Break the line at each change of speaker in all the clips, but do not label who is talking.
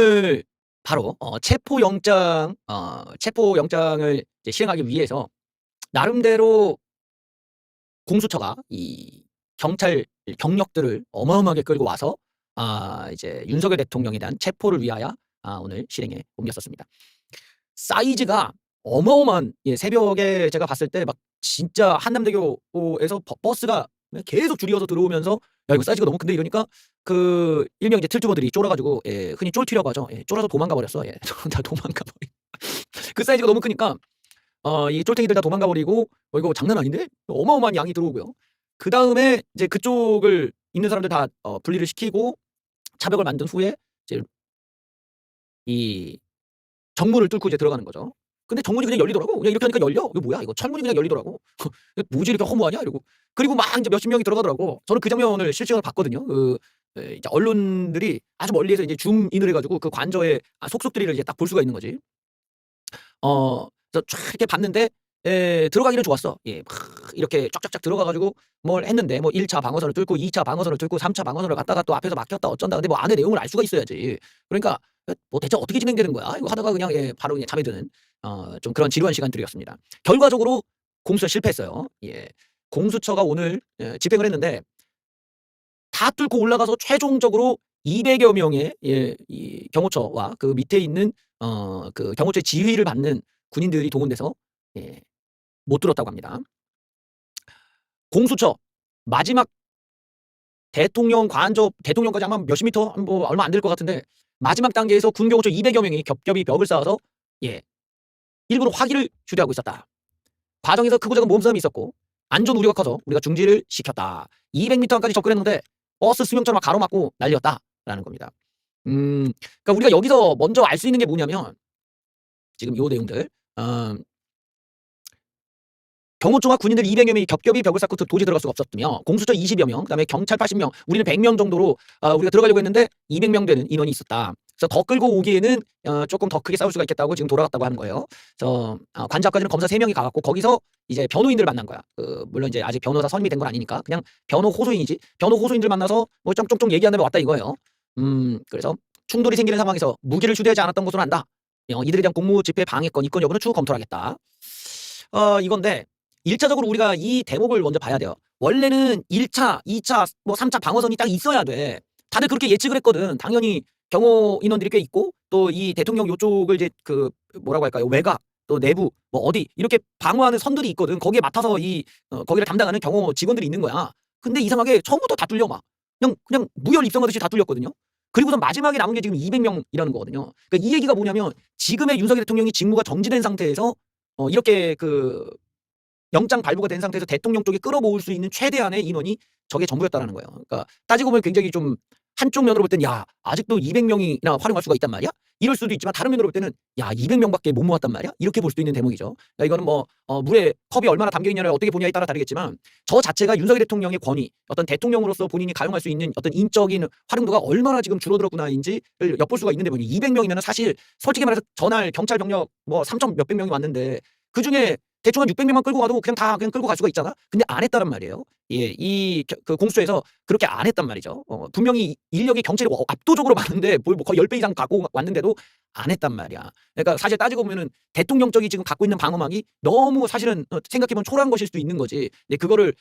오늘 바로 체포영장을 이제 시행하기 위해서 나름대로 공수처가 이 경찰 경력들을 어마어마하게 끌고 와서 이제 윤석열 대통령에 대한 체포를 위하여 오늘 실행에 옮겼었습니다. 사이즈가 어마어마한, 새벽에 제가 봤을 때 막 진짜 한남대교에서 버스가 계속 줄이어서 들어오면서 야 이거 사이즈가 너무 큰데 이러니까 그 일명 이제 틀튜버들이 쫄아가지고 흔히 쫄튀라고 하죠. 쫄아서 도망가 버렸어. 다 도망가 버린. 그 사이즈가 너무 크니까 이 쫄탱이들 다 도망가 버리고 이거 장난 아닌데? 어마어마한 양이 들어오고요. 그 다음에 이제 그쪽을 있는 사람들 다 분리를 시키고 차벽을 만든 후에 이제 이 정문을 뚫고 이제 들어가는 거죠. 근데 정문이 그냥 열리더라고. 그냥 이렇게 하니까 열려. 이거 뭐야? 이거 철문이 그냥 열리더라고. 뭐지 이렇게 허무하냐? 이러고. 그리고 막 이제 몇십 명이 들어가더라고. 저는 그 장면을 실시간으로 봤거든요. 이제 언론들이 아주 멀리에서 이제 줌인을 해가지고 그 관저의 속속들이를 이제 딱 볼 수가 있는 거지. 그래서 쫙 이렇게 봤는데 들어가기는 좋았어. 막 이렇게 쫙쫙쫙 들어가가지고 뭘 했는데 뭐 1차 방어선을 뚫고 2차 방어선을 뚫고 3차 방어선을 갔다가 또 앞에서 막혔다 어쩐다. 근데 뭐 안에 내용을 알 수가 있어야지. 그러니까 뭐 대체 어떻게 진행되는 거야? 이거 하다가 그냥 바로 그냥 잠에 드는 좀 그런 지루한 시간들이었습니다. 결과적으로 공수처 실패했어요. 공수처가 오늘 집행을 했는데 다 뚫고 올라가서 최종적으로 200여 명의 이 경호처와 그 밑에 있는 그 경호처의 지휘를 받는 군인들이 동원돼서 못 들었다고 합니다. 공수처 마지막 대통령까지 아마 몇십 미터 뭐 얼마 안 될 것 같은데 마지막 단계에서 군 경호처 200여 명이 겹겹이 벽을 쌓아서 일부러 화기를 휴대하고 있었다. 과정에서 크고 작은 몸싸움이 있었고 안전 우려가 커서 우리가 중지를 시켰다. 200m까지 접근했는데 버스 수명처럼 가로막고 난리였다라는 겁니다. 그러니까 우리가 여기서 먼저 알 수 있는 게 뭐냐면 지금 요 내용들 경호처와 군인들 200여 명이 겹겹이 벽을 쌓고 도저히 들어갈 수가 없었으며 공수처 20여 명, 그다음에 경찰 80명, 우리는 100명 정도로 우리가 들어가려고 했는데 200명 되는 인원이 있었다. 그래서 더 끌고 오기에는 조금 더 크게 싸울 수가 있겠다고 지금 돌아갔다고 하는 거예요. 그래서 관저 앞까지는 검사 3명이 가갖고 거기서 이제 변호인들을 만난 거야. 물론 이제 아직 변호사 선임이 된 건 아니니까 그냥 변호 호소인이지. 변호 호소인들 만나서 뭐 쫑쫑쫑 얘기한 다음에 왔다 이거예요. 그래서 충돌이 생기는 상황에서 무기를 휴대하지 않았던 것으로 한다. 이들에 대한 공무 집회 방해권 이권 여부는 추후 검토하겠다. 이건데 1차적으로 우리가 이 대목을 먼저 봐야 돼요. 원래는 1차, 2차, 뭐 3차 방어선이 딱 있어야 돼. 다들 그렇게 예측을 했거든. 당연히 경호 인원들이 꽤 있고 또 이 대통령 요쪽을 이제 그 뭐라고 할까요? 외곽 또 내부 뭐 어디 이렇게 방어하는 선들이 있거든. 거기에 맡아서 거기를 담당하는 경호 직원들이 있는 거야. 근데 이상하게 처음부터 다 뚫려 막. 그냥 무혈 입성하듯이 다 뚫렸거든요. 그리고선 마지막에 남은 게 지금 200명이라는 거거든요. 그러니까 이 얘기가 뭐냐면 지금의 윤석열 대통령이 직무가 정지된 상태에서 이렇게 그 영장 발부가 된 상태에서 대통령 쪽에 끌어모을 수 있는 최대한의 인원이 저게 전부였다라는 거예요. 그러니까 따지고 보면 굉장히 좀 한쪽 면으로 볼 때는 야 아직도 200명이나 활용할 수가 있단 말이야? 이럴 수도 있지만 다른 면으로 볼 때는 야 200명밖에 못 모았단 말이야? 이렇게 볼 수도 있는 대목이죠. 그러니까 이거는 뭐 물에 컵이 얼마나 담겨 있냐를 어떻게 보냐에 따라 다르겠지만 저 자체가 윤석열 대통령의 권위, 어떤 대통령으로서 본인이 가용할 수 있는 어떤 인적인 활용도가 얼마나 지금 줄어들었구나인지를 엿볼 수가 있는 대목이 200명이면 사실 솔직히 말해서 전날 경찰 병력 뭐 3천 몇백 명이 왔는데 그 중에 대충 한 600명만 끌고 가도 그냥 끌고 갈 수가 있잖아. 근데 안 했다란 말이에요. 그 공수처에서 그렇게 안 했단 말이죠. 분명히 인력이 경찰이 압도적으로 많은데 뭐 거의 10배 이상 갖고 왔는데도 안 했단 말이야. 그러니까 사실 따지고 보면은 대통령 쪽이 지금 갖고 있는 방어막이 너무 사실은 생각해보면 초라한 것일 수도 있는 거지. 근데 그거를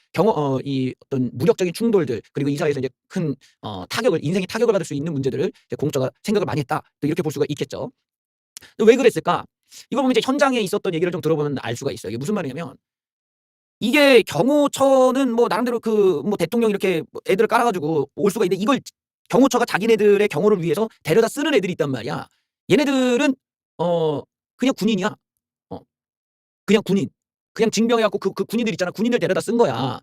이 어떤 무력적인 충돌들 그리고 이 사회에서 이제 큰 인생의 타격을 받을 수 있는 문제들을 이제 공수처가 생각을 많이 했다. 또 이렇게 볼 수가 있겠죠. 왜 그랬을까? 이거 보면 이제 현장에 있었던 얘기를 좀 들어보면 알 수가 있어요. 이게 무슨 말이냐면 이게 경호처는 뭐 나름대로 그 뭐 대통령 이렇게 애들을 깔아가지고 올 수가 있는데 이걸 경호처가 자기네들의 경호를 위해서 데려다 쓰는 애들이 있단 말이야. 얘네들은 그냥 군인이야. 그냥 군인. 그냥 징병해갖고 그 군인들 있잖아. 군인들 데려다 쓴 거야.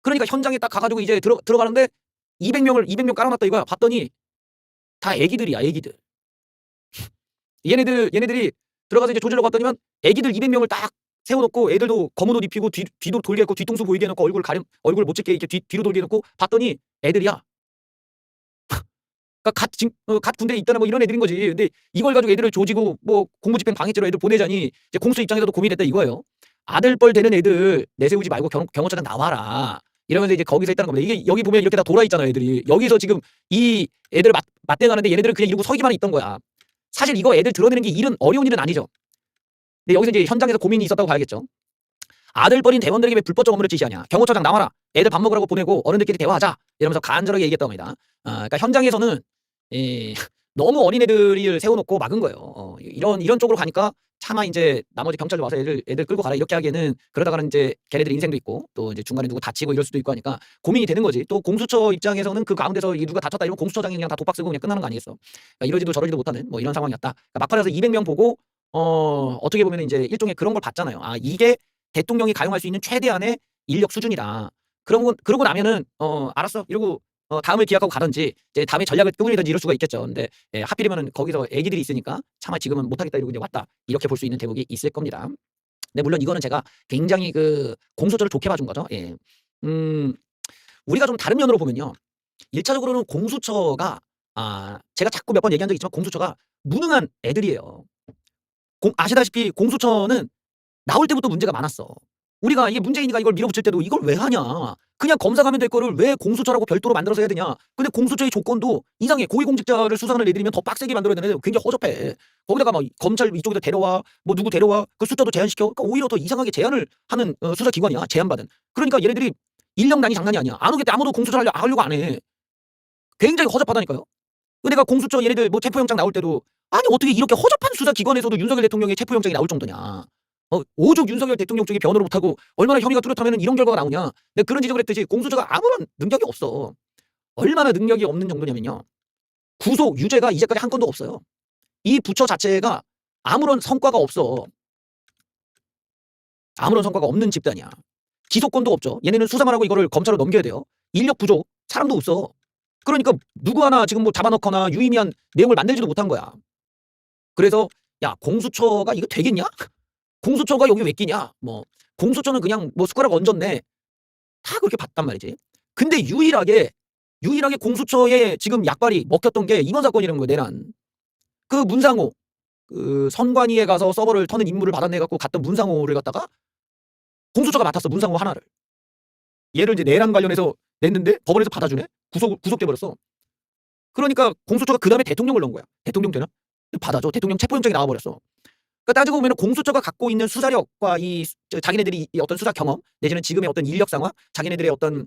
그러니까 현장에 딱 가가지고 이제 들어가는데 200명 깔아놨다 이거야. 봤더니 다 애기들이야. 애기들. 얘네들이 들어가서 이제 조지려고 왔더니만 애기들 200명을 딱 세워놓고 애들도 검은 옷 입히고 뒤도 돌게 해놓고 뒤통수 보이게 해놓고 얼굴 못 찍게 이렇게 뒤로 돌게 해놓고 봤더니 애들이야. 그러니까 갓 군대에 있다나 뭐 이런 애들인 거지. 근데 이걸 가지고 애들을 조지고 뭐 공무집행 방해죄로 애들 보내자니 이제 공수 입장에서도 고민했다 이거예요. 아들뻘 되는 애들 내세우지 말고 경호처장 나와라. 이러면서 이제 거기서 있다는 겁니다. 이게 여기 보면 이렇게 다 돌아 있잖아 애들이. 여기서 지금 이 애들을 맞대가는데 얘네들은 그냥 이러고 서기만 있던 거야. 사실 이거 애들 드러내는 게 일은 어려운 일은 아니죠. 근데 여기서 이제 현장에서 고민이 있었다고 봐야겠죠. 아들 버린 대원들에게 왜 불법적 업무를 지시하냐. 경호처장 나와라. 애들 밥 먹으라고 보내고 어른들끼리 대화하자. 이러면서 간절하게 얘기했다고 합니다. 그러니까 현장에서는 너무 어린애들을 세워놓고 막은 거예요. 이런 쪽으로 가니까 차마 이제 나머지 경찰들 와서 애들 끌고 가라 이렇게 하기에는 그러다가는 이제 걔네들 인생도 있고 또 이제 중간에 누구 다치고 이럴 수도 있고 하니까 고민이 되는 거지. 또 공수처 입장에서는 그 가운데서 누가 다쳤다 이러면 공수처장이 그냥 다 독박 쓰고 그냥 끝나는 거 아니겠어. 그러니까 이러지도 저러지도 못하는 뭐 이런 상황이었다. 그러니까 막판에서 200명 보고 어떻게 보면 이제 일종의 그런 걸 봤잖아요. 아 이게 대통령이 가용할 수 있는 최대한의 인력 수준이다. 그러고 나면은 알았어 이러고 다음을 기약하고 가든지 이제 다음에 전략을 꾸리든지 이럴 수가 있겠죠. 근데 하필이면은 거기서 애기들이 있으니까 차마 지금은 못하겠다 이러고 이제 왔다 이렇게 볼 수 있는 대목이 있을 겁니다. 근데 물론 이거는 제가 굉장히 그 공수처를 좋게 봐준 거죠. 예. 우리가 좀 다른 면으로 보면요. 1차적으로는 공수처가 제가 자꾸 몇 번 얘기한 적이 있지만 공수처가 무능한 애들이에요. 아시다시피 공수처는 나올 때부터 문제가 많았어. 우리가 이게 문재인이가 이걸 밀어붙일 때도 이걸 왜 하냐. 그냥 검사 가면 될 거를 왜 공수처라고 별도로 만들어서 해야 되냐. 근데 공수처의 조건도 이상해. 고위공직자를 수사관을 내드리면 더 빡세게 만들어야 되는데 굉장히 허접해. 거기다가 막 검찰 이쪽에서 데려와 뭐 누구 데려와 그 숫자도 제한시켜. 그러니까 오히려 더 이상하게 제한을 하는 수사기관이야. 제한받은. 그러니까 얘네들이 인력난이 장난이 아니야. 안 오겠대. 아무도 공수처를 하려고 안 해. 굉장히 허접하다니까요. 내가 공수처 얘네들 뭐 체포영장 나올 때도 아니 어떻게 이렇게 허접한 수사기관에서도 윤석열 대통령의 체포영장이 나올 정도냐. 오죽 윤석열 대통령 쪽이 변호를 못하고 얼마나 혐의가 뚜렷하면 이런 결과가 나오냐. 내가 그런 지적을 했듯이 공수처가 아무런 능력이 없어. 얼마나 능력이 없는 정도냐면요. 구속, 유죄가 이제까지 한 건도 없어요. 이 부처 자체가 아무런 성과가 없어. 아무런 성과가 없는 집단이야. 기소권도 없죠. 얘네는 수사만 하고 이거를 검찰로 넘겨야 돼요. 인력 부족, 사람도 없어. 그러니까 누구 하나 지금 뭐 잡아넣거나 유의미한 내용을 만들지도 못한 거야. 그래서 야 공수처가 이거 되겠냐? 공수처가 여기 왜 끼냐? 뭐 공수처는 그냥 뭐 숟가락 얹었네. 다 그렇게 봤단 말이지. 근데 유일하게 공수처에 지금 약발이 먹혔던 게 이번 사건이라는 거예요. 내란. 그 문상호 그 선관위에 가서 서버를 터는 임무를 받아내 갖고 갔던 문상호를 갖다가 공수처가 맡았어. 문상호 하나를. 얘를 이제 내란 관련해서 냈는데 법원에서 받아주네. 구속돼 버렸어. 그러니까 공수처가 그다음에 대통령을 넣은 거야. 대통령 되나? 받아줘. 대통령 체포영장이 나와 버렸어. 그러니까 따지고 보면 공수처가 갖고 있는 수사력과 자기네들이 이 어떤 수사 경험 내지는 지금의 어떤 인력 상황, 자기네들의 어떤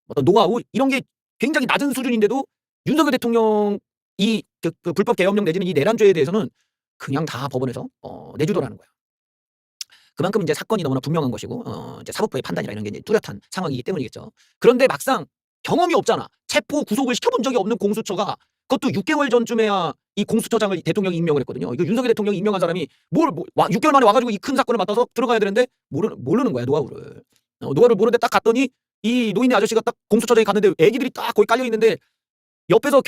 어떤 노하우 이런 게 굉장히 낮은 수준인데도 윤석열 대통령 그 불법 계엄령 내지는 이 내란죄에 대해서는 그냥 다 법원에서 내주더라는 거야. 그만큼 이제 사건이 너무나 분명한 것이고 이제 사법부의 판단이나 이런 게 이제 뚜렷한 상황이기 때문이겠죠. 그런데 막상 경험이 없잖아. 체포 구속을 시켜본 적이 없는 공수처가 그것도 6개월 전쯤에야 이 공수처장을 대통령이 임명을 했거든요. 이거 윤석열 대통령이 임명한 사람이 6개월 만에 와가지고 이 큰 사건을 맡아서 들어가야 되는데 모르는 거야 노하우를. 노하우를 모르는데 딱 갔더니 이 노인네 아저씨가 딱 공수처장에 갔는데 애기들이 딱 거기 깔려 있는데 옆에서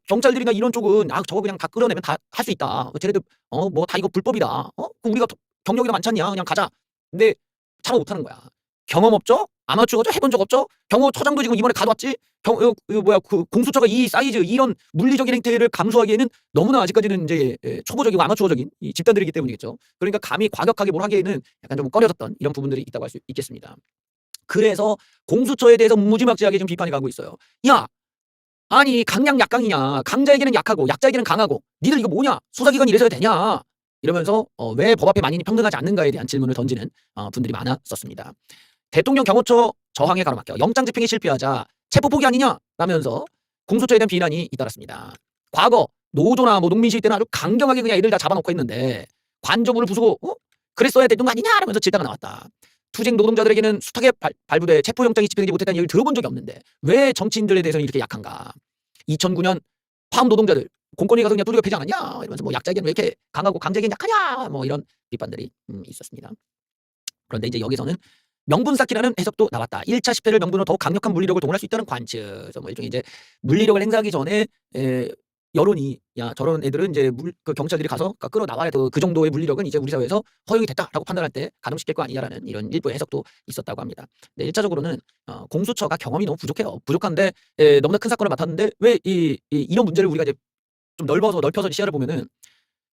경찰들이나 이런 쪽은 저거 그냥 다 끌어내면 다 할 수 있다. 쟤네들 뭐 다 이거 불법이다. 그 우리가 경력이나 많잖냐. 그냥 가자. 근데 참아 못하는 거야. 경험 없죠? 아마추어죠? 해본 적 없죠? 경호처장도 지금 이번에 가져왔지? 그 공수처가 이 사이즈, 이런 물리적인 행태를 감수하기에는 너무나 아직까지는 이제 초보적이고 아마추어적인 이 집단들이기 때문이겠죠. 그러니까 감히 과격하게 뭘 하기에는 약간 좀 꺼려졌던 이런 부분들이 있다고 할 수 있겠습니다. 그래서 공수처에 대해서 무지막지하게 지금 비판이 가고 있어요. 야, 아니 강약 약강이냐? 강자에게는 약하고 약자에게는 강하고 니들 이거 뭐냐? 수사기관이 이래서야 되냐? 이러면서 왜 법 앞에 만인이 평등하지 않는가에 대한 질문을 던지는 분들이 많았었습니다. 대통령 경호처 저항에 가로막혀 영장 집행에 실패하자 체포 포기 아니냐 라면서 공수처에 대한 비난이 잇따랐습니다. 과거 노조나 뭐 농민시위 때는 아주 강경하게 그냥 애들 다 잡아놓고 했는데 관저부를 부수고 그랬어야 되는 거 아니냐 라면서 질타가 나왔다. 투쟁 노동자들에게는 숱하게 발부돼 체포영장이 집행되지 못했다는 얘기를 들어본 적이 없는데 왜 정치인들에 대해서는 이렇게 약한가. 2009년 화업 노동자들 공권위 가서 그냥 두들겨 패지 않았냐 이러면서 뭐 약자에게는 왜 이렇게 강하고 강자에게는 약하냐 뭐 이런 비판들이 있었습니다. 그런데 이제 여기서는 명분 쌓기라는 해석도 나왔다. 1차 집회를 명분으로 더욱 강력한 물리력을 동원할 수 있다는 관측. 뭐 일종의 이제 물리력을 행사하기 전에 여론이 야 저런 애들은 이제 그 경찰들이 가서 끌어나와야 그 정도의 물리력은 이제 우리 사회에서 허용이 됐다라고 판단할 때 가동시킬 거 아니냐라는 이런 일부의 해석도 있었다고 합니다. 네, 1차적으로는 공수처가 경험이 너무 부족해요. 부족한데 너무나 큰 사건을 맡았는데 왜 이런 문제를 우리가 이제 좀 넓혀서 시야를 보면은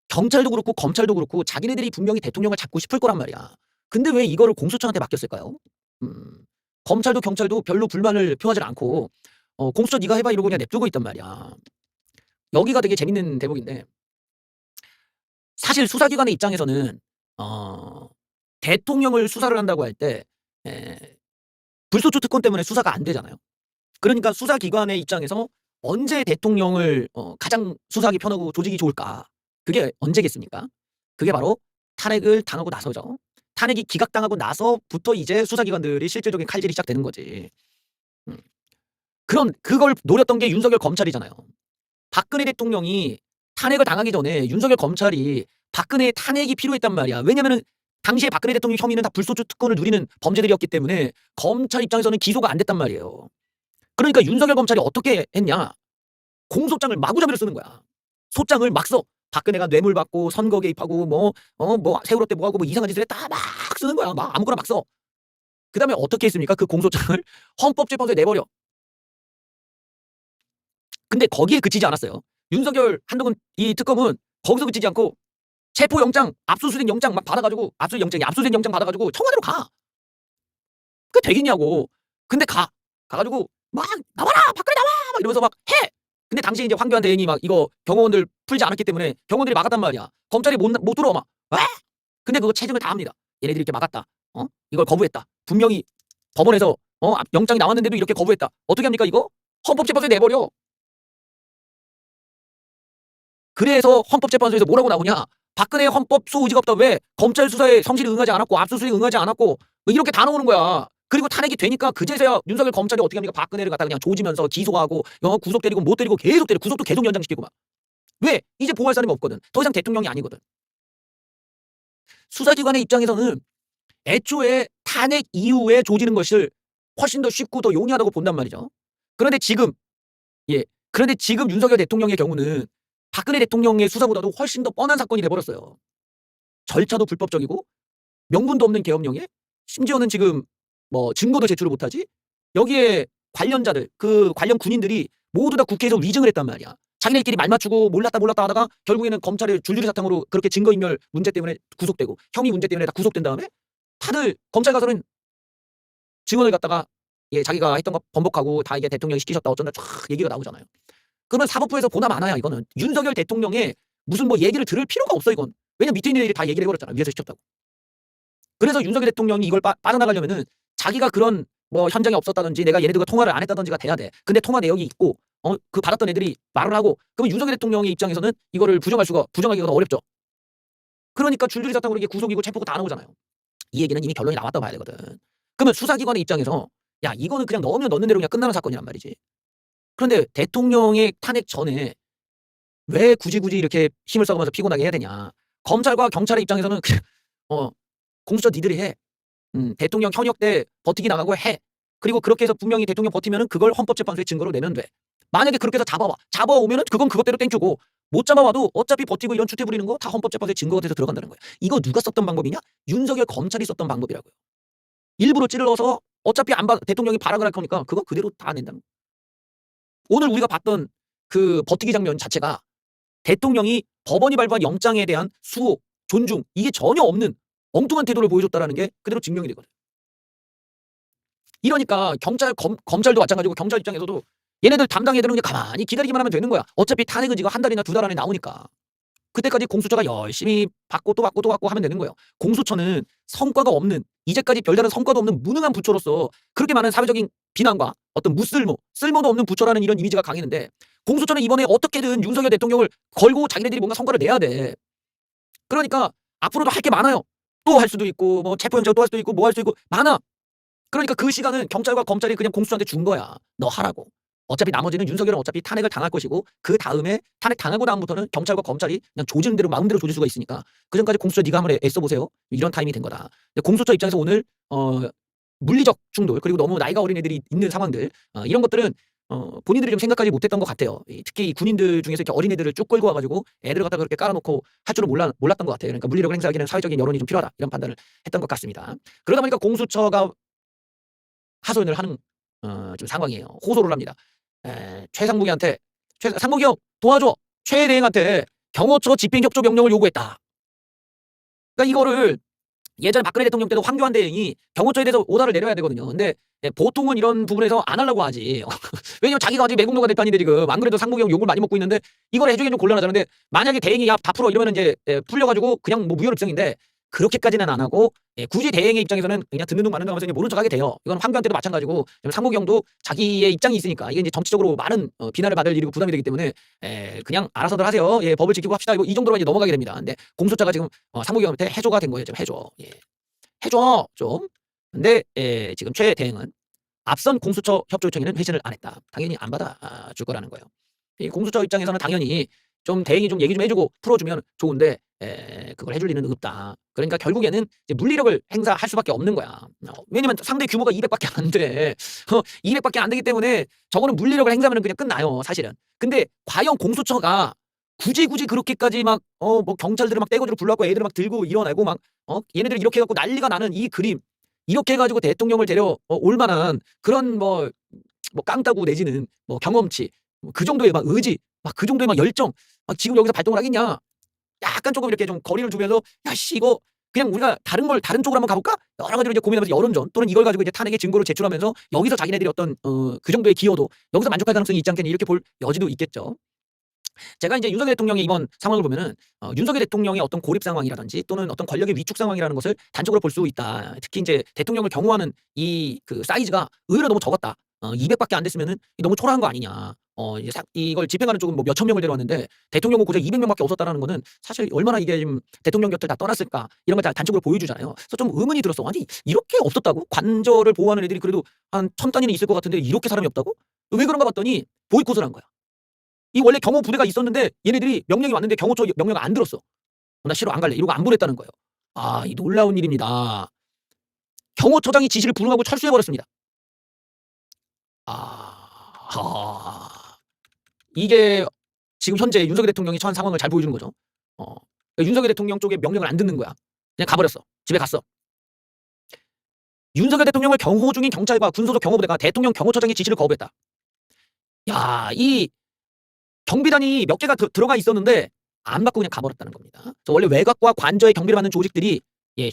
경찰도 그렇고 검찰도 그렇고 자기네들이 분명히 대통령을 잡고 싶을 거란 말이야. 근데 왜 이거를 공수처한테 맡겼을까요? 검찰도 경찰도 별로 불만을 표하지 않고 공수처 네가 해봐 이러고 그냥 냅두고 있단 말이야. 여기가 되게 재밌는 대목인데 사실 수사기관의 입장에서는 어 대통령을 수사를 한다고 할 때 불소추 특권 때문에 수사가 안 되잖아요. 그러니까 수사기관의 입장에서 언제 대통령을 가장 수사하기 편하고 조직이 좋을까? 그게 언제겠습니까? 그게 바로 탄핵을 당하고 나서죠. 탄핵이 기각당하고 나서부터 이제 수사기관들이 실질적인 칼질이 시작되는 거지. 음. 그걸 노렸던 게 윤석열 검찰이잖아요. 박근혜 대통령이 탄핵을 당하기 전에 윤석열 검찰이 박근혜의 탄핵이 필요했단 말이야. 왜냐면은 당시에 박근혜 대통령 혐의는 다 불소추 특권을 누리는 범죄들이었기 때문에 검찰 입장에서는 기소가 안 됐단 말이에요. 그러니까 윤석열 검찰이 어떻게 했냐? 공소장을 마구잡이로 쓰는 거야. 소장을 막 써. 박근혜가 뇌물 받고 선거 개입하고 뭐 세월호 때 뭐 하고 뭐 이상한 짓을 했다 막 쓰는 거야. 막 아무거나 막 써. 그다음에 어떻게 했습니까? 그 공소장을 헌법재판소에 내버려. 근데 거기에 그치지 않았어요. 윤석열 한동훈 이 특검은 거기서 그치지 않고 체포영장, 압수수색 영장 막 받아가지고 압수수색 영장 받아가지고 청와대로 가. 그 되겠냐고. 근데 가가지고 막 나와라 박근혜 나와 막 이러면서 막 해. 근데 당시에 이제 황교안 대행이 막 이거 경호원들 풀지 않았기 때문에 경호원들이 막았단 말이야. 검찰이 못 들어와 막. 왜? 근데 그거 체증을 다 합니다. 얘네들이 이렇게 막았다. 이걸 거부했다. 분명히 법원에서 영장이 나왔는데도 이렇게 거부했다. 어떻게 합니까 이거? 헌법재판소에 내버려. 그래서 헌법재판소에서 뭐라고 나오냐? 박근혜 헌법 수호 의지가 없다. 왜? 검찰 수사에 성실히 응하지 않았고 압수수색 응하지 않았고 뭐 이렇게 다 나오는 거야. 그리고 탄핵이 되니까 그제서야 윤석열 검찰이 어떻게 합니까? 박근혜를 갖다 그냥 조지면서 기소하고 구속 때리고 못 때리고 계속 때리고 구속도 계속 연장시키고 막. 왜? 이제 보호할 사람이 없거든. 더 이상 대통령이 아니거든. 수사기관의 입장에서는 애초에 탄핵 이후에 조지는 것을 훨씬 더 쉽고 더 용이하다고 본단 말이죠. 그런데 지금 그런데 지금 윤석열 대통령의 경우는 박근혜 대통령의 수사보다도 훨씬 더 뻔한 사건이 돼버렸어요. 절차도 불법적이고 명분도 없는 계엄령에 심지어는 지금 뭐 증거도 제출을 못하지. 여기에 관련자들 그 관련 군인들이 모두 다 국회에서 위증을 했단 말이야. 자기네끼리 말 맞추고 몰랐다 하다가 결국에는 검찰의 줄줄이 사탕으로 그렇게 증거인멸 문제 때문에 구속되고 혐의 문제 때문에 다 구속된 다음에 다들 검찰 가서는 증언을 갖다가 자기가 했던 거 번복하고 다 이게 대통령이 시키셨다 어쩐다 쫙 얘기가 나오잖아요. 그러면 사법부에서 보나 마나야 이거는. 윤석열 대통령의 무슨 뭐 얘기를 들을 필요가 없어 이건. 왜냐면 밑에 있는 애들이 다 얘기를 해버렸잖아. 위에서 시켰다고. 그래서 윤석열 대통령이 이걸 빠져나가려면은 자기가 그런 뭐 현장에 없었다든지 내가 얘네들과 통화를 안 했다든지가 돼야 돼. 근데 통화 내역이 있고 그 받았던 애들이 말을 하고 그러면 윤석열 대통령의 입장에서는 이거를 부정하기가 어렵죠. 그러니까 줄줄이 사탕으로 이게 구속이고 체포고 다 나오잖아요. 이 얘기는 이미 결론이 나왔다 봐야 되거든. 그러면 수사기관의 입장에서 야 이거는 그냥 넣으면 넣는 대로 그냥 끝나는 사건이란 말이지. 그런데 대통령의 탄핵 전에 왜 굳이 이렇게 힘을 써가면서 피곤하게 해야 되냐. 검찰과 경찰의 입장에서는 공수처 니들이 해. 대통령 현역 때 버티기 나가고 해. 그리고 그렇게 해서 분명히 대통령 버티면은 그걸 헌법재판소에 증거로 내면 돼. 만약에 그렇게 해서 잡아오면은 그건 그것대로 땡큐고 못 잡아와도 어차피 버티고 이런 추태 부리는 거 다 헌법재판소에 증거가 돼서 들어간다는 거야. 이거 누가 썼던 방법이냐? 윤석열 검찰이 썼던 방법이라고요. 일부러 찔러서 어차피 대통령이 발악을 할 거니까 그거 그대로 다 낸다는 거야. 오늘 우리가 봤던 그 버티기 장면 자체가 대통령이 법원이 발부한 영장에 대한 수호, 존중 이게 전혀 없는 엉뚱한 태도를 보여줬다라는 게 그대로 증명이 되거든. 이러니까 검찰도 마찬가지고 경찰 입장에서도 얘네들 담당 애들은 그냥 가만히 기다리기만 하면 되는 거야. 어차피 탄핵은 지금 한 달이나 두 달 안에 나오니까. 그때까지 공수처가 열심히 받고 또 받고 하면 되는 거예요. 공수처는 성과가 없는 이제까지 별다른 성과도 없는 무능한 부처로서 그렇게 많은 사회적인 비난과 어떤 쓸모도 없는 부처라는 이런 이미지가 강했는데 공수처는 이번에 어떻게든 윤석열 대통령을 걸고 자기네들이 뭔가 성과를 내야 돼. 그러니까 앞으로도 할 게 많아요. 또 할 수도 있고 뭐 체포영장 또 할 수도 있고 뭐 할 수도 있고 많아. 그러니까 그 시간은 경찰과 검찰이 그냥 공수처한테 준 거야. 너 하라고. 어차피 나머지는 윤석열은 어차피 탄핵을 당할 것이고 그 다음에 탄핵 당하고 다음부터는 경찰과 검찰이 그냥 조지는 대로 마음대로 조질 수가 있으니까 그 전까지 공수처 네가 한번 애써보세요. 이런 타임이 된 거다. 공수처 입장에서 오늘 물리적 충돌 그리고 너무 나이가 어린 애들이 있는 상황들 이런 것들은 본인들이 좀 생각하지 못했던 것 같아요. 특히 이 군인들 중에서 이렇게 어린 애들을 쭉 끌고 와가지고 애들을 갖다가 그렇게 깔아놓고 할 줄은 몰랐던 것 같아요. 그러니까 물리력을 행사하기에는 사회적인 여론이 좀 필요하다 이런 판단을 했던 것 같습니다. 그러다 보니까 공수처가 하소연을 하는 지금 상황이에요. 호소를 합니다. 최상무기한테 상무기 형 도와줘. 최 대행한테 경호처 집행협조 명령을 요구했다. 그러니까 이거를 예전에 박근혜 대통령 때도 황교안 대행이 경호처에 대해서 오다를 내려야 되거든요. 근데 보통은 이런 부분에서 안 하려고 하지. 왜냐면 자기가 아직 매국노가 대판인데 지금 안 그래도 상무경 욕을 많이 먹고 있는데 이걸 해주기 좀 곤란하잖아. 근데 만약에 대행이 야 다 풀어 이러면 이제 풀려가지고 그냥 뭐 무혈흡성인데 그렇게까지는 안 하고 굳이 대행의 입장에서는 그냥 듣는 둥 마는 둥 하면서 이제 모른 척하게 돼요. 이건 황교안 때도 마찬가지고 상무경도 자기의 입장이 있으니까 이게 이제 정치적으로 많은 비난을 받을 일이고 부담이 되기 때문에 그냥 알아서들 하세요. 예, 법을 지키고 합시다. 이 정도로 이제 넘어가게 됩니다. 근데 공소차가 지금 상무경한테 해줘가 된 거예요. 좀 해줘. 예. 해줘 좀. 근데 지금 최 대행은 앞선 공수처 협조 요청에는 회신을 안 했다. 당연히 안 받아줄 거라는 거예요. 이 공수처 입장에서는 당연히 좀 대행이 좀 얘기 좀 해주고 풀어주면 좋은데 그걸 해줄 리는 없다. 그러니까 결국에는 이제 물리력을 행사할 수밖에 없는 거야. 왜냐면 상대 규모가 200밖에 안 돼. 200밖에 안 되기 때문에 저거는 물리력을 행사하면 그냥 끝나요. 사실은. 근데 과연 공수처가 굳이 그렇게까지 막 뭐 경찰들을 막 떼거지로 불러갖고 애들을 막 들고 일어나고 막 얘네들이 이렇게 해갖고 난리가 나는 이 그림 이렇게 해가지고 대통령을 데려 올 만한 그런 뭐 깡따구 내지는 뭐 경험치 그 정도의 막 의지 막 그 정도의 막 열정 막 지금 여기서 발동을 하겠냐 약간 조금 이렇게 좀 거리를 두면서 야씨 이거 그냥 우리가 다른 쪽으로 한번 가볼까 여러 가지로 이제 고민하면서 여론전 또는 이걸 가지고 이제 탄핵의 증거를 제출하면서 여기서 자기네들이 어떤 그 정도의 기여도 여기서 만족할 가능성이 있지 않겠냐 이렇게 볼 여지도 있겠죠. 제가 이제 윤석열 대통령의 이번 상황을 보면은 윤석열 대통령의 어떤 고립 상황이라든지 또는 어떤 권력의 위축 상황이라는 것을 단적으로 볼 수 있다. 특히 이제 대통령을 경호하는 이 그 사이즈가 의외로 너무 적었다. 200밖에 안 됐으면은 너무 초라한 거 아니냐. 이제 이걸 집행하는 쪽은 뭐 몇천 명을 데려왔는데 대통령은 고작 200명밖에 없었다라는 거는 사실 얼마나 이게 좀 대통령 곁을 다 떠났을까 이런 걸 다 단적으로 보여주잖아요. 그래서 좀 의문이 들었어. 아니 이렇게 없었다고? 관저를 보호하는 애들이 그래도 한 1000단위는 있을 것 같은데 이렇게 사람이 없다고? 왜 그런가 봤더니 보이콧을 한 거야. 이 원래 경호 부대가 있었는데 얘네들이 명령이 왔는데 경호처 명령을 안 들었어. 나 싫어 안 갈래 이러고 안 보냈다는 거예요. 이 놀라운 일입니다. 경호처장이 지시를 불응하고 철수해 버렸습니다. 이게 지금 현재 윤석열 대통령이 처한 상황을 잘 보여주는 거죠. 윤석열 대통령 쪽에 명령을 안 듣는 거야. 그냥 가버렸어. 집에 갔어. 윤석열 대통령을 경호 중인 경찰과 군소속 경호부대가 대통령 경호처장의 지시를 거부했다. 야, 이 경비단이 몇 개가 들어가 있었는데 안 받고 그냥 가버렸다는 겁니다. 그래서 원래 외곽과 관저의 경비를 받는 조직들이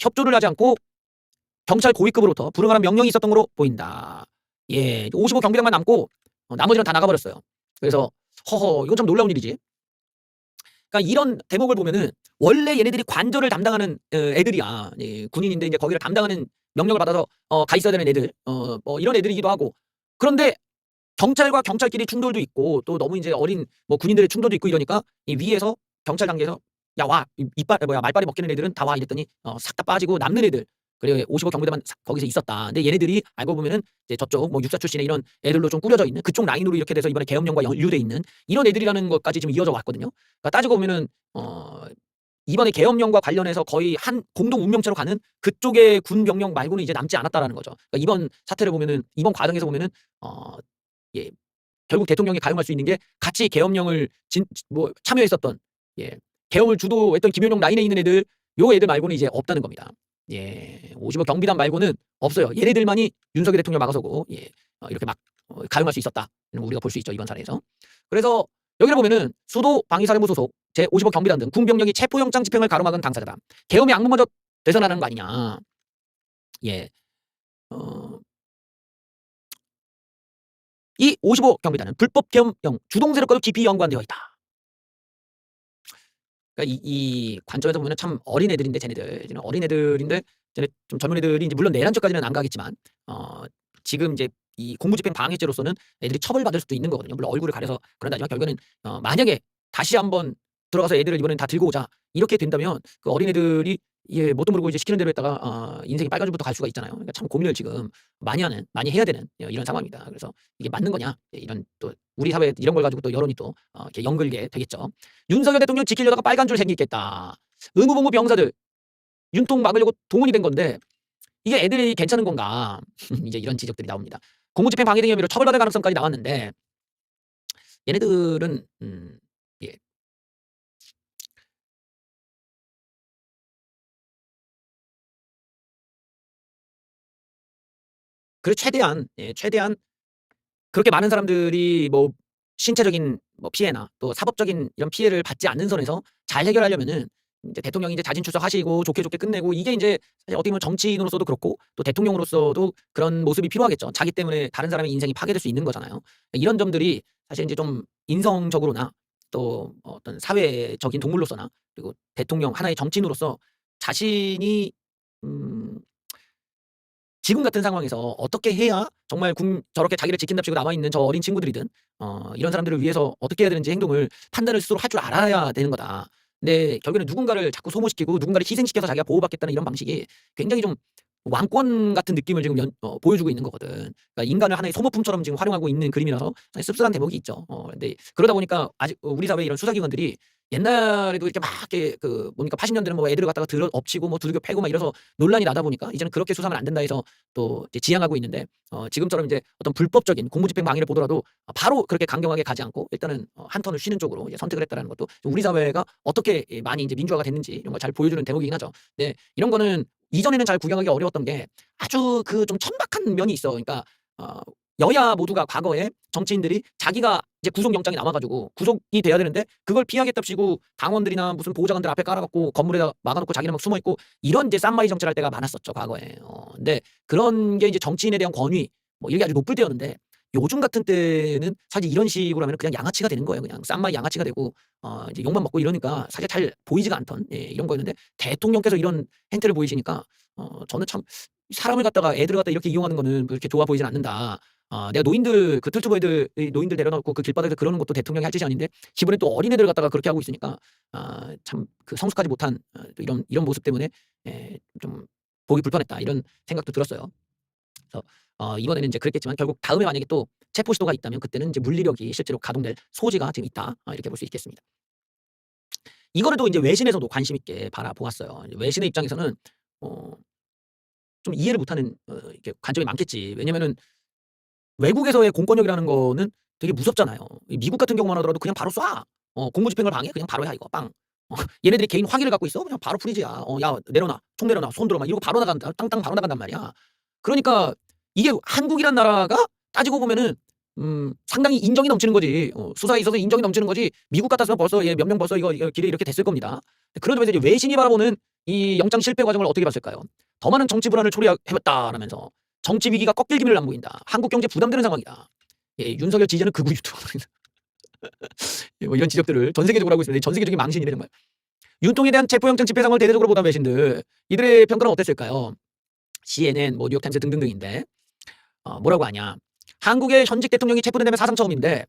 협조를 하지 않고 경찰 고위급으로부터 불응하는 명령이 있었던 걸로 보인다. 55 경비단만 남고 나머지는 다 나가버렸어요. 그래서 이건 참 놀라운 일이지. 그러니까 이런 대목을 보면은 원래 얘네들이 관저를 담당하는 애들이야. 군인인데 이제 거기를 담당하는 명령을 받아서 가 있어야 되는 애들. 뭐 이런 애들이기도 하고. 그런데 경찰과 경찰끼리 충돌도 있고 또 너무 이제 어린 뭐 군인들의 충돌도 있고 이러니까 이 위에서 경찰 단계에서 야 와 말빨이 먹히는 애들은 다 와 이랬더니 sak 다 빠지고 남는 애들 그리고 55 경비대만 거기서 있었다. 근데 얘네들이 알고 보면은 이제 저쪽 뭐 육사 출신의 이런 애들로 좀 꾸려져 있는 그쪽 라인으로 이렇게 돼서 이번에 계엄령과 연루돼 있는 이런 애들이라는 것까지 지금 이어져 왔거든요. 그러니까 따지고 보면은 이번에 계엄령과 관련해서 거의 한 공동 운명체로 가는 그쪽의 군 병력 말고는 이제 남지 않았다라는 거죠. 그러니까 이번 사태를 보면은 이번 과정에서 보면은 결국 대통령이 가용할 수 있는 게 같이 계엄령을 참여했었던 계엄을 주도했던 김현용 라인에 있는 애들 요 애들 말고는 이제 없다는 겁니다. 55 경비단 말고는 없어요. 얘네들만이 윤석열 대통령 막아서고 이렇게 막 가용할 수 있었다. 우리가 볼 수 있죠. 이번 사례에서. 그래서 여기를 보면은 수도 방위사령부 소속 제55 경비단 등 군병력이 체포영장 집행을 가로막은 당사자다. 계엄의 악몽마저 되살아나는 거 아니냐. 이 55 경비단은 불법 계엄령 주동세력과도 깊이 연관되어 있다. 그러니까 이 관점에서 보면 참 어린 애들인데 쟤네들 어린 애들인데 쟤네 좀 젊은 애들이 이제 물론 내란죄까지는 안 가겠지만 지금 이제 이 공무집행 방해죄로서는 애들이 처벌받을 수도 있는 거거든요. 물론 얼굴을 가려서 그런다지만 결국에는 만약에 다시 한번 들어가서 애들을 이번엔 다 들고 오자 이렇게 된다면 그 어린 애들이 뭣도 모르고 이제 시키는 대로 했다가 인생이 빨간 줄부터 갈 수가 있잖아요. 그러니까 참 고민을 지금 많이 해야 되는 이런 상황입니다. 그래서 이게 맞는 거냐 이런 또 우리 사회 이런 걸 가지고 또 여론이 또 이렇게 연글게 되겠죠. 윤석열 대통령 지키려다가 빨간 줄 생기겠다. 의무복무 병사들 윤통 막으려고 동원이 된 건데 이게 애들이 괜찮은 건가? 이제 이런 지적들이 나옵니다. 공무집행 방해 등의 혐의로 처벌받을 가능성까지 나왔는데 얘네들은 그래서 최대한 그렇게 많은 사람들이 뭐 신체적인 뭐 피해나 또 사법적인 이런 피해를 받지 않는 선에서 잘 해결하려면은 이제 대통령이 이제 자진 출석하시고 좋게 좋게 끝내고 이게 이제 사실 어떻게 보면 정치인으로서도 그렇고 또 대통령으로서도 그런 모습이 필요하겠죠. 자기 때문에 다른 사람의 인생이 파괴될 수 있는 거잖아요. 이런 점들이 사실 이제 좀 인성적으로나 또 어떤 사회적인 동물로서나 그리고 대통령 하나의 정치인으로서 자신이 음 지금 같은 상황에서 어떻게 해야 정말 저렇게 자기를 지킨답시고 남아 있는 저 어린 친구들이든 이런 사람들을 위해서 어떻게 해야 되는지 행동을 판단을 스스로 할 줄 알아야 되는 거다. 근데 결국에는 누군가를 자꾸 소모시키고 누군가를 희생시켜서 자기가 보호받겠다는 이런 방식이 굉장히 좀 왕권 같은 느낌을 지금 보여주고 있는 거거든. 그러니까 인간을 하나의 소모품처럼 지금 활용하고 있는 그림이라서 사실 씁쓸한 대목이 있죠. 근데 그러다 보니까 아직 우리 사회 이런 수사기관들이 옛날에도 이렇게 막 이렇게 그 뭡니까 80년대는 뭐 애들을 갖다가 들어 엎치고 뭐 두들겨 패고 막 이래서 논란이 나다 보니까 이제는 그렇게 수사하면 안 된다 해서 또 이제 지양하고 있는데 지금처럼 이제 어떤 불법적인 공무집행 방해를 보더라도 바로 그렇게 강경하게 가지 않고 일단은 한 턴을 쉬는 쪽으로 이제 선택을 했다라는 것도 우리 사회가 어떻게 많이 이제 민주화가 됐는지 이런 걸 잘 보여주는 대목이긴 하죠. 네, 이런 거는 이전에는 잘 구경하기 어려웠던 게 아주 그 좀 천박한 면이 있어. 그러니까 어 여야 모두가 과거에 정치인들이 자기가 이제 구속영장이 나와 가지고 구속이 돼야 되는데 그걸 피하겠답시고 당원들이나 무슨 보좌관들 앞에 깔아 갖고 건물에다 막아 놓고 자기는 막 숨어 있고 이런 이제 쌈마이 정치를 할 때가 많았었죠, 과거에. 근데 그런 게 이제 정치인에 대한 권위 뭐 이게 아주 높을 때였는데 요즘 같은 때는 사실 이런 식으로 하면 그냥 양아치가 되는 거예요. 그냥 쌈마이 양아치가 되고 이제 욕만 먹고 이러니까 사실 잘 보이지가 않던 이런 거였는데 대통령께서 이런 행태를 보이시니까 저는 참 사람을 갖다가 애들을 갖다 이렇게 이용하는 거는 그렇게 좋아 보이진 않는다. 내가 노인들 그 틀튜브 애들 노인들 데려다 놓고 그 길바닥에서 그러는 것도 대통령이 할 짓이 아닌데 이번에 또 어린애들 갖다가 그렇게 하고 있으니까 참 그 성숙하지 못한 또 이런 모습 때문에 좀 보기 불편했다 이런 생각도 들었어요. 그래서 이번에는 이제 그랬겠지만 결국 다음에 만약에 또 체포 시도가 있다면 그때는 이제 물리력이 실제로 가동될 소지가 지금 있다. 이렇게 볼 수 있겠습니다. 이거를 또 이제 외신에서도 관심 있게 바라보았어요. 이제 외신의 입장에서는 어 좀 이해를 못하는 이렇게 관점이 많겠지. 왜냐면은 외국에서의 공권력이라는 거는 되게 무섭잖아요. 이 미국 같은 경우만 하더라도 그냥 바로 쏴. 공무집행을 방해? 그냥 바로 야 이거 빵. 얘네들이 개인 화기를 갖고 있어? 그냥 바로 프리즈야. 야 내려놔. 총 내려놔. 손 들어 막 이러고 바로 나간다. 땅땅 바로 나간단 말이야. 그러니까 이게 한국이란 나라가 따지고 보면은 상당히 인정이 넘치는 거지. 수사에 있어서 인정이 넘치는 거지. 미국 같았으면 벌써 몇 명 벌써 이거 길에 이렇게 됐을 겁니다. 그런 점에서 이제 외신이 바라보는 이 영장 실패 과정을 어떻게 봤을까요? 더 많은 정치 불안을 초래해봤다라면서 정치 위기가 꺾일 기미를 안 보인다. 한국 경제 부담되는 상황이다. 윤석열 지지자는 극우 유튜버. 뭐 이런 지적들을 전 세계적으로 하고 있습니다. 전 세계적인 망신이래 정말. 윤통에 대한 체포영장 집행 상황을 대대적으로 보던 외신들 이들의 평가는 어땠을까요? CNN, 뭐 뉴욕타임스 등등등인데 뭐라고 하냐? 한국의 현직 대통령이 체포된다면 사상 처음인데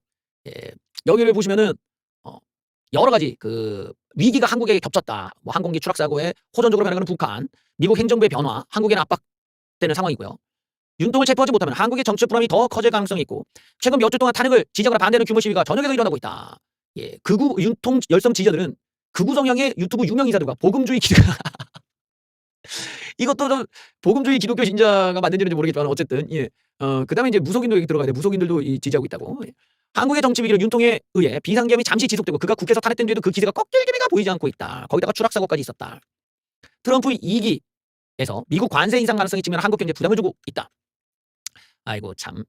여기를 보시면은 여러 가지 그 위기가 한국에게 겹쳤다. 뭐 항공기 추락 사고에 호전적으로 변해가는 북한, 미국 행정부의 변화, 한국에는 압박되는 상황이고요. 윤통을 체포하지 못하면 한국의 정치적 불안이 더 커질 가능성이 있고 최근 몇 주 동안 탄핵을 지지하거나 반대하는 규모 시위가 전역에서 일어나고 있다. 극우 윤통 열성 지지자들은 극우 성향의 유튜브 유명 인사들과 복음주의 기득 이것도 좀 복음주의 기독교 신자가 만든지는 모르겠지만 어쨌든 그다음에 이제 무속인도 여기 들어가야 돼. 무속인들도 지지하고 있다고. 한국의 정치 위기를 윤통에 의해 비상계엄이 잠시 지속되고 그가 국회에서 탄핵된 뒤에도 그 기세가 꺾일 기미가 보이지 않고 있다. 거기다가 추락 사고까지 있었다. 트럼프 2기에서 미국 관세 인상 가능성이 측면에 한국 경제에 부담을 주고 있다. 아이고 참.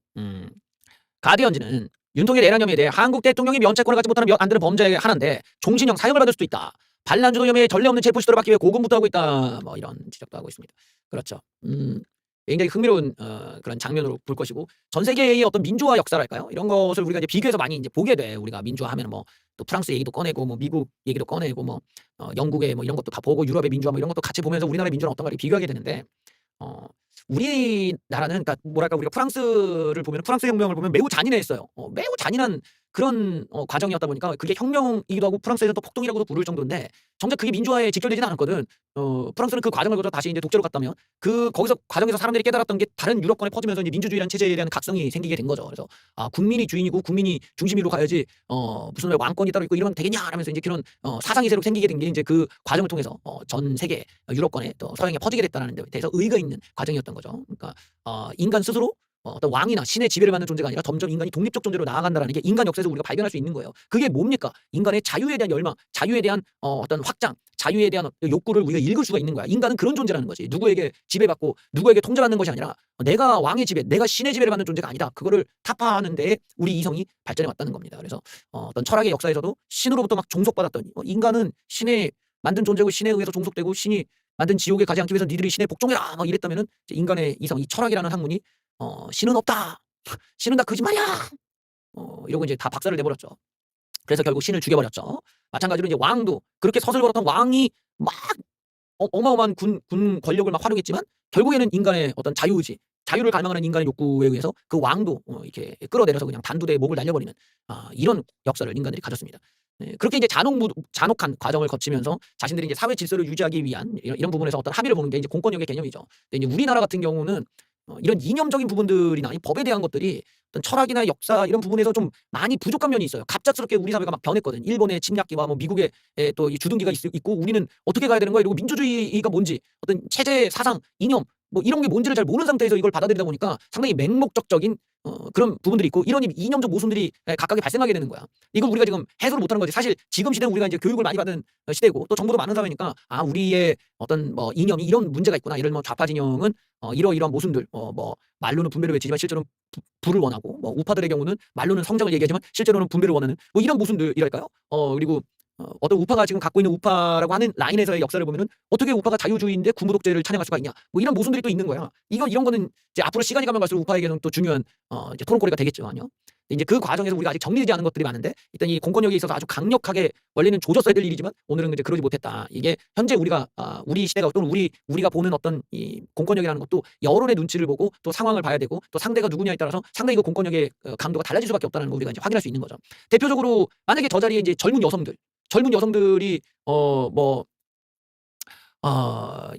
가디언즈는 윤통의 내란 혐의에 대해 한국 대통령이 면책권을 갖지 못하는 몇 안 되는 범죄의 하나인데 종신형 사형을 받을 수도 있다. 반란주도 혐의에 전례 없는 체포 시도를 받기 위해 고군부터 하고 있다. 뭐 이런 지적도 하고 있습니다. 그렇죠. 굉장히 흥미로운 그런 장면으로 볼 것이고 전 세계의 어떤 민주화 역사랄까요? 이런 것을 우리가 이제 비교해서 많이 이제 보게 돼. 우리가 민주화하면 뭐 또 프랑스 얘기도 꺼내고 뭐 미국 얘기도 꺼내고 뭐 영국의 뭐 이런 것도 다 보고 유럽의 민주화 뭐 이런 것도 같이 보면서 우리나라의 민주화는 어떤가를 비교하게 되는데 우리나라는 그러니까 뭐랄까 우리가 프랑스를 보면 프랑스 혁명을 보면 매우 잔인했어요. 매우 잔인한 그런 과정이었다 보니까 그게 혁명이기도 하고 프랑스에서 또 폭동이라고도 부를 정도인데 정작 그게 민주화에 직결되지는 않았거든. 프랑스는 그 과정을 거쳐 다시 이제 독재로 갔다면 그 거기서 과정에서 사람들이 깨달았던 게 다른 유럽권에 퍼지면서 이제 민주주의라는 체제에 대한 각성이 생기게 된 거죠. 그래서 국민이 주인이고 국민이 중심으로 가야지 무슨 왜 왕권이 따로 있고 이러면 되겠냐 하면서 이제 그런 사상이 새로 생기게 된 게 이제 그 과정을 통해서 전 세계 유럽권에 또 서양에 퍼지게 됐다는 데 대해서 의의가 있는 과정이었던 거죠. 그러니까 인간 스스로 어떤 왕이나 신의 지배를 받는 존재가 아니라 점점 인간이 독립적 존재로 나아간다는 게 인간 역사에서 우리가 발견할 수 있는 거예요. 그게 뭡니까? 인간의 자유에 대한 열망, 자유에 대한 어떤 확장, 자유에 대한 욕구를 우리가 읽을 수가 있는 거야. 인간은 그런 존재라는 거지. 누구에게 지배받고 누구에게 통제받는 것이 아니라 내가 왕의 지배, 내가 신의 지배를 받는 존재가 아니다. 그거를 타파하는 데 우리 이성이 발전해 왔다는 겁니다. 그래서 어떤 철학의 역사에서도 신으로부터 막 종속받았던 인간은 신의 만든 존재고 신에 의해서 종속되고 신이 만든 지옥에 가지 않기 위해서 니들이 신에 복종해라 막 이랬다면은 이제 인간의 이성, 이 철학이라는 학문이 신은 없다. 신은 다 거짓말이야. 이러고 이제 다 박살을 내버렸죠. 그래서 결국 신을 죽여버렸죠. 마찬가지로 이제 왕도 그렇게 서슬 걸었던 왕이 막 어마어마한 군 권력을 막 활용했지만 결국에는 인간의 어떤 자유의지, 자유를 갈망하는 인간의 욕구에 의해서 그 왕도 이렇게 끌어내려서 그냥 단두대에 목을 날려버리는 이런 역사를 인간들이 가졌습니다. 예, 그렇게 이제 잔혹한 과정을 거치면서 자신들이 이제 사회 질서를 유지하기 위한 이런 부분에서 어떤 합의를 보는 게 이제 공권력의 개념이죠. 근데 이제 우리나라 같은 경우는 이런 이념적인 부분들이나 이 법에 대한 것들이 어떤 철학이나 역사 이런 부분에서 좀 많이 부족한 면이 있어요. 갑작스럽게 우리 사회가 막 변했거든. 일본의 침략기와 뭐 미국의 또 이 주둔기가 있고 우리는 어떻게 가야 되는 거야? 이러고 민주주의가 뭔지 어떤 체제, 사상, 이념 뭐 이런 게 뭔지를 잘 모르는 상태에서 이걸 받아들이다 보니까 상당히 맹목적적인 그런 부분들이 있고 이런 이념적 모순들이 각각이 발생하게 되는 거야. 이걸 우리가 지금 해소를 못하는 거지. 사실 지금 시대는 우리가 이제 교육을 많이 받은 시대고 또 정보도 많은 사회니까 우리의 어떤 뭐 이념이 이런 문제가 있구나. 예를 들면 뭐 좌파 진영은 이러이러한 모순들 뭐 말로는 분배를 외치지만 실제로는 부를 원하고 뭐 우파들의 경우는 말로는 성장을 얘기하지만 실제로는 분배를 원하는 뭐 이런 모순들이랄까요? 그리고 어떤 우파가 지금 갖고 있는 우파라고 하는 라인에서의 역사를 보면은 어떻게 우파가 자유주의인데 군부 독재를 찬양할 수가 있냐? 뭐 이런 모순들이 또 있는 거야. 이런 거는 이제 앞으로 시간이 가면 갈수록 우파에게는 또 중요한 이제 토론거리가 되겠지만요. 이제 그 과정에서 우리가 아직 정리되지 않은 것들이 많은데 일단 이 공권력에 있어서 아주 강력하게 원래는 조졌어야 될 일이지만 오늘은 이제 그러지 못했다. 이게 현재 우리가 우리 시대가 또는 우리가 보는 어떤 이 공권력이라는 것도 여론의 눈치를 보고 또 상황을 봐야 되고 또 상대가 누구냐에 따라서 상당히 그 공권력의 강도가 달라질 수밖에 없다는 걸 우리가 이제 확인할 수 있는 거죠. 대표적으로 만약에 저 자리에 이제 젊은 여성들이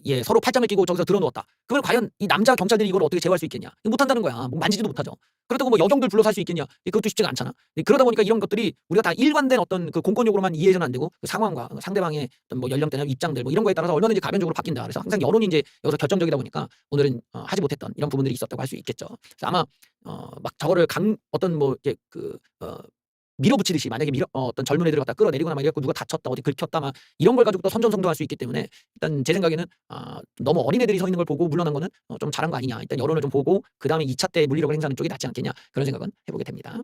예, 서로 팔짱을 끼고 저기서 들어누웠다. 그걸 과연 이 남자 경찰들이 이걸 어떻게 제어할 수 있겠냐? 이거 못한다는 거야. 뭐 만지지도 못하죠. 그렇다고 뭐 여경들 불러서 할 수 있겠냐? 그것도 쉽지가 않잖아. 그러다 보니까 이런 것들이 우리가 다 일관된 어떤 그 공권력으로만 이해해서는 안 되고 그 상황과 상대방의 어떤 뭐 연령대나 입장들 뭐 이런 거에 따라서 얼마든지 가변적으로 바뀐다. 그래서 항상 여론이 이제 여기서 결정적이다 보니까 오늘은 하지 못했던 이런 부분들이 있었다고 할 수 있겠죠. 그래서 아마 막 저거를 어떤 뭐 이렇게 밀어붙이듯이 만약에 어떤 젊은 애들을 갖다 끌어내리거나 막 이래갖고 누가 다쳤다 어디 긁혔다 막 이런 걸 가지고 또 선전성동할 수 있기 때문에 일단 제 생각에는 너무 어린애들이 서 있는 걸 보고 물러난 거는 좀 잘한 거 아니냐. 일단 여론을 좀 보고 그다음에 2차 때 물리력을 행사하는 쪽이 낫지 않겠냐 그런 생각은 해보게 됩니다.